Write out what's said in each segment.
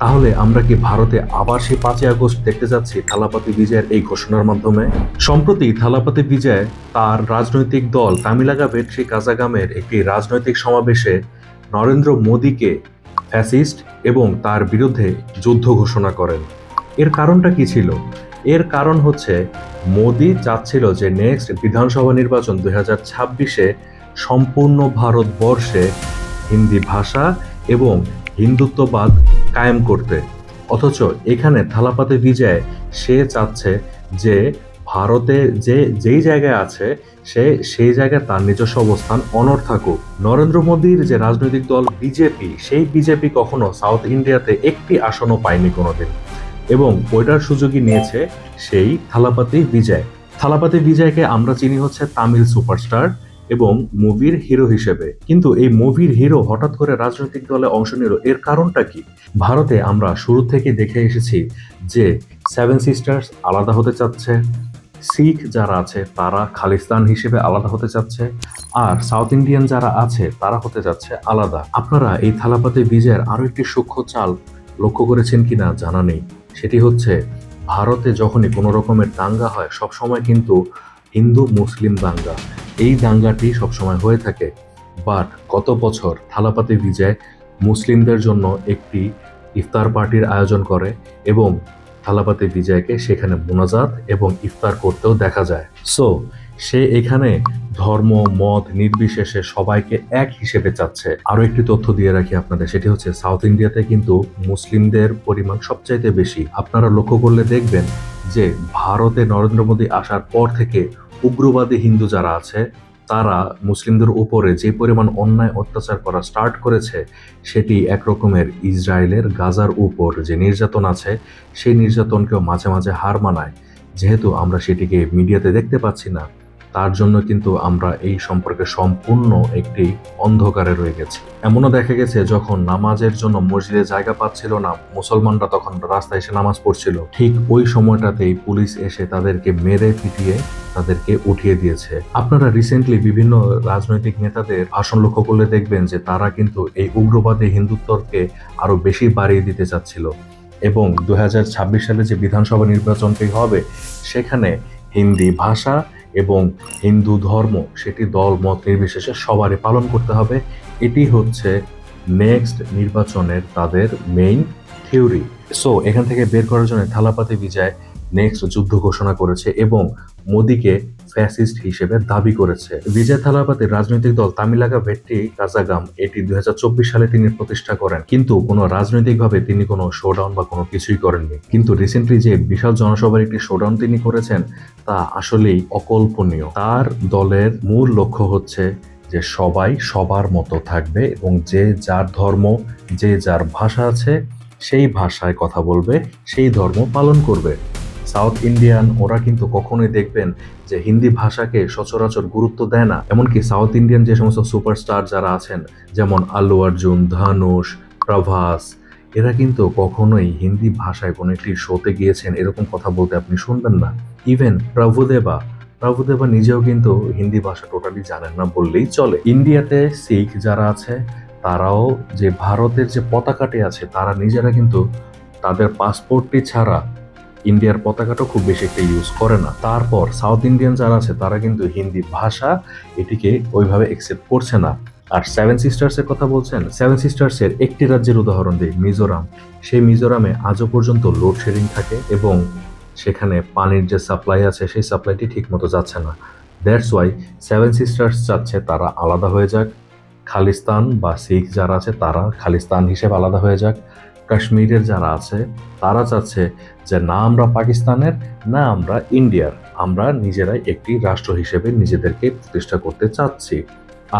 তাহলে আমরা কি ভারতে আবার সেই 5ই আগস্ট দেখতে যাচ্ছি থালাপাতি বিজয়ের এই ঘোষণার মাধ্যমে? সম্প্রতি থালাপাতি বিজয় তার রাজনৈতিক দল তামিলাগা ভেট্রি কাজাগামের একটি রাজনৈতিক সমাবেশে নরেন্দ্র মোদীকে ফ্যাসিস্ট এবং তার বিরুদ্ধে যুদ্ধ ঘোষণা করেন। এর কারণটা কি ছিল? এর কারণ হচ্ছে মোদী চাচ্ছিল যে নেক্সট বিধানসভা নির্বাচন 2026-এ সম্পূর্ণ ভারতবর্ষে হিন্দি ভাষা এবং হিন্দুত্ববাদ কায়েম করতে। অথচ এখানে থালাপাতি বিজয় সে চাচ্ছে যে ভারতে যেই জায়গায় আছে সে সেই জায়গায় তার নিজস্ব অবস্থান অনড় থাকুক। নরেন্দ্র মোদীর যে রাজনৈতিক দল বিজেপি, সেই বিজেপি কখনো সাউথ ইন্ডিয়াতে একটি আসনও পায়নি কোনোদিন, এবং ওইটার সুযোগই নিয়েছে সেই থালাপাতি বিজয়। থালাপাতি বিজয়কে আমরা চিনি হচ্ছে তামিল সুপারস্টার এবং মুভির হিরো হিসেবে, কিন্তু এই মুভির হিরো হঠাৎ করে রাজনৈতিক দলে অংশ নিল, এর কারণটা কি? ভারতে আমরা শুরু থেকে দেখে এসেছি যে সেভেন সিস্টার্স আলাদা হতে চাচ্ছে, শিখ যারা আছে তারা খালিস্তান হিসেবে আলাদা হতে চাচ্ছে, আর সাউথ ইন্ডিয়ান যারা আছে তারা হতে যাচ্ছে আলাদা। আপনারা এই থালাপাতি বিজয়ের আরো একটি সূক্ষ্ম চাল লক্ষ্য করেছেন কিনা জানা নেই। সেটি হচ্ছে ভারতে যখনই কোনো রকমের দাঙ্গা হয় সবসময় কিন্তু হিন্দু মুসলিম দাঙ্গা, এই দাঙ্গাটি সবসময় হয়ে থাকে। বাট গত বছর থালাপাতি বিজয় মুসলিমদের জন্য একটি ইফতার পার্টির আয়োজন করে এবং থালাপাতি বিজয়কে সেখানে মোনাজাত এবং ইফতার করতেও দেখা যায়। সো সে এখানে ধর্ম মত নির্বিশেষে সবাইকে এক হিসেবে চাচ্ছে। আরো একটি তথ্য দিয়ে রাখি আপনাদের, সেটি হচ্ছে সাউথ ইন্ডিয়াতে কিন্তু মুসলিমদের পরিমাণ সবচাইতে বেশি। আপনারা লক্ষ্য করলে দেখবেন যে ভারতে নরেন্দ্র মোদী আসার পর থেকে উগ্রবাদী হিন্দু যারা আছে তারা মুসলিমদের উপরে যে পরিমাণ অন্যায় অত্যাচার করা স্টার্ট করেছে, সেটি একরকমের ইসরায়েলের গাজার উপর যে নির্যাতন আছে সেই নির্যাতনকেও মাঝে মাঝে হার মানায়। যেহেতু আমরা সেটিকে মিডিয়াতে দেখতে পাচ্ছি না, তার জন্য কিন্তু আমরা এই সম্পর্কে সম্পূর্ণ একটি অন্ধকারে রয়ে গেছি। এমনও দেখা গেছে যখন নামাজের জন্য মসজিদে জায়গা পাচ্ছিল না মুসলমানরা, তখন রাস্তায় এসে নামাজ পড়ছিল, ঠিক ওই সময়টাতেই পুলিশ এসে তাদেরকে মেরে পিটিয়ে তাদেরকে উঠিয়ে দিয়েছে। আপনারা রিসেন্টলি বিভিন্ন রাজনৈতিক নেতাদের ভাষণ লক্ষ্য করলে দেখবেন যে তারা কিন্তু এই উগ্রবাদী হিন্দুত্বকে আরো বেশি বাড়িয়ে দিতে চাচ্ছিল, এবং 2026 সালে যে বিধানসভা নির্বাচনটি হবে সেখানে হিন্দি ভাষা এবং হিন্দু ধর্ম সেটি দল মত নির্বিশেষে সবারই পালন করতে হবে। এটি হচ্ছে নেক্সট নির্বাচনের তাদের মেইন থিওরি। সো এখান থেকে বের করার জন্য থালাপাতি বিজয় নেক্সট যুদ্ধ ঘোষণা করেছে এবং মোদীকে ফ্যাসিস্ট হিসেবে দাবি করেছে। বিজয় থালাপাতির রাজনৈতিক দল তামিলাগা ভেট্রি কাজাগাম এটি 2024 সালে তিনি প্রতিষ্ঠা করেন, কিন্তু কোনো রাজনৈতিকভাবে তিনি কোনো শোডাউন বা কোনো কিছুই করেননি। কিন্তু রিসেন্টলি যে বিশাল জনসভার একটি শোডাউন তিনি করেছেন তা আসলেই অকল্পনীয়। তার দলের মূল লক্ষ্য হচ্ছে যে সবাই সবার মতো থাকবে এবং যে যার ধর্ম যে যার ভাষা আছে সেই ভাষায় কথা বলবে, সেই ধর্ম পালন করবে। সাউথ ইন্ডিয়ান ওরা কিন্তু কখনোই দেখবেন যে হিন্দি ভাষাকে সচরাচর গুরুত্ব দেয় না। এমনকি সাউথ ইন্ডিয়ান যে সমস্ত সুপারস্টার যারা আছেন যেমন আল্লু অর্জুন, ধনুষ, প্রভাস, এরা কিন্তু কখনোই হিন্দি ভাষায় কোনো একটি শোতে গিয়েছেন এরকম কথা বলতে আপনি শুনবেন না। ইভেন প্রভুদেবা নিজেও কিন্তু হিন্দি ভাষা টোটালি জানেন না বললেই চলে। ইন্ডিয়াতে শিখ যারা আছে তারাও যে ভারতের যে পতাকাটি আছে তারা নিজেরা কিন্তু তাদের পাসপোর্টটি ছাড়া ইন্ডিয়ার পতাকাটা খুব বেশি একটা ইউজ করে না। তারপর সাউথ ইন্ডিয়ান যারা আছে তারা কিন্তু হিন্দি ভাষা এটিকে ওইভাবে একসেপ্ট করছে না। আর সেভেন সিস্টার্স এর কথা বলছেন, সেভেন সিস্টার্স এর একটি রাজ্যের উদাহরণ দিই, মিজোরাম। সেই মিজোরামে আজও পর্যন্ত লোডশেডিং থাকে এবং সেখানে পানির যে সাপ্লাই আছে সেই সাপ্লাইটি ঠিক মতো যাচ্ছে না। দ্যাটস ওয়াই সেভেন সিস্টার্স চাচ্ছে তারা আলাদা হয়ে যাক, খালিস্তান বা শিখ যারা আছে তারা খালিস্তান হিসেবে আলাদা হয়ে যাক, কাশ্মীরের যারা আছে তারা চাচ্ছে যে না আমরা পাকিস্তানের না আমরা ইন্ডিয়ার, আমরা নিজেরাই একটি রাষ্ট্র হিসেবে নিজেদেরকে প্রতিষ্ঠা করতে চাচ্ছি।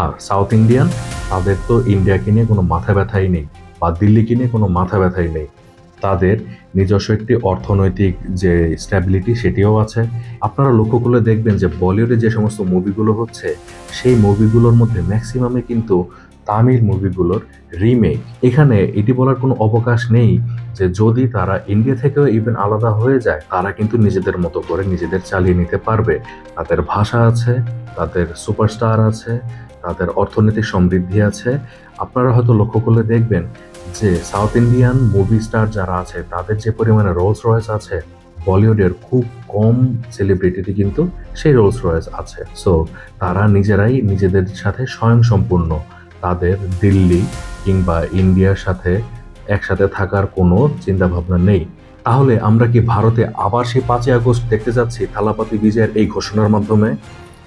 আর সাউথ ইন্ডিয়ান তাদের তো ইন্ডিয়াকে নিয়ে কোনো মাথা ব্যথাই নেই বা দিল্লিকে নিয়ে কোনো মাথা ব্যথাই নেই, তাদের নিজস্ব একটি অর্থনৈতিক যে স্ট্যাবিলিটি সেটিও আছে। আপনারা লক্ষ্য করলে দেখবেন যে বলিউডে যে সমস্ত মুভিগুলো হচ্ছে সেই মুভিগুলোর মধ্যে ম্যাক্সিমামে কিন্তু তামিল মুভিগুলোর রিমেক। এখানে এটি বলার কোনো অবকাশ নেই যে যদি তারা ইন্ডিয়া থেকেও ইভেন আলাদা হয়ে যায় তারা কিন্তু নিজেদের মতো করে নিজেদের চালিয়ে নিতে পারবে। তাদের ভাষা আছে, তাদের সুপারস্টার আছে, তাদের অর্থনৈতিক সমৃদ্ধি আছে। আপনারা হয়তো লক্ষ্য করলে দেখবেন যে সাউথ ইন্ডিয়ান মুভি স্টার যারা আছে তাদের যে পরিমাণে রোলস রয়েস আছে, বলিউডের খুব কম সেলিব্রিটিতে কিন্তু সেই রোলস রয়েস আছে। সো তারা নিজেরাই নিজেদের সাথে স্বয়ংসম্পূর্ণ। তাদের দিল্লি কিংবা ইন্ডিয়ার সাথে একসাথে থাকার কোনো চিন্তাভাবনা নেই। তাহলে আমরা কি ভারতে আবার সেই 5ই আগস্ট দেখতে যাচ্ছি থালাপাতি বিজয়ের এই ঘোষণার মাধ্যমে,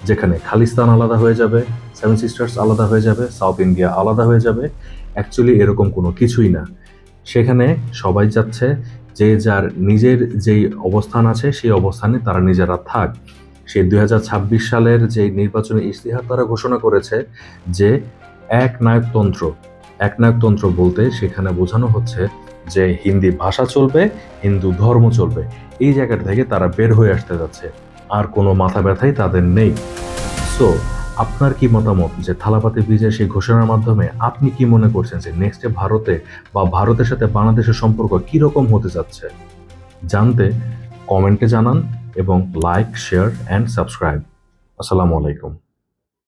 যেখানে খালিস্তান আলাদা হয়ে যাবে, সেভেন সিস্টার্স আলাদা হয়ে যাবে, সাউথ ইন্ডিয়া আলাদা হয়ে যাবে? অ্যাকচুয়ালি এরকম কোনো কিছুই না। সেখানে সবাই চাচ্ছে যে যার নিজের যেই অবস্থান আছে সেই অবস্থানে তারা নিজেরা থাক। সেই 2026 সালের যে নির্বাচনী ইশতেহার তারা ঘোষণা করেছে যে এক নায়কতন্ত্র। এক নায়কতন্ত্র বলতে সেখানে বোঝানো হচ্ছে যে হিন্দি ভাষা চলবে, হিন্দু ধর্ম চলবে। এই জায়গাটা থেকে তারা বের হয়ে আসতে যাচ্ছে, আর কোনো মাথা ব্যথাই তাদের নেই। সো আপনার কি মতামত যে থালাপাতি বিজয় সেই ঘোষণার মাধ্যমে আপনি কি মনে করছেন যে নেক্সটে ভারতে বা ভারতের সাথে বাংলাদেশের সম্পর্ক কিরকম হতে যাচ্ছে? জানতে কমেন্টে জানান এবং লাইক, শেয়ার অ্যান্ড সাবস্ক্রাইব। আসসালামু আলাইকুম।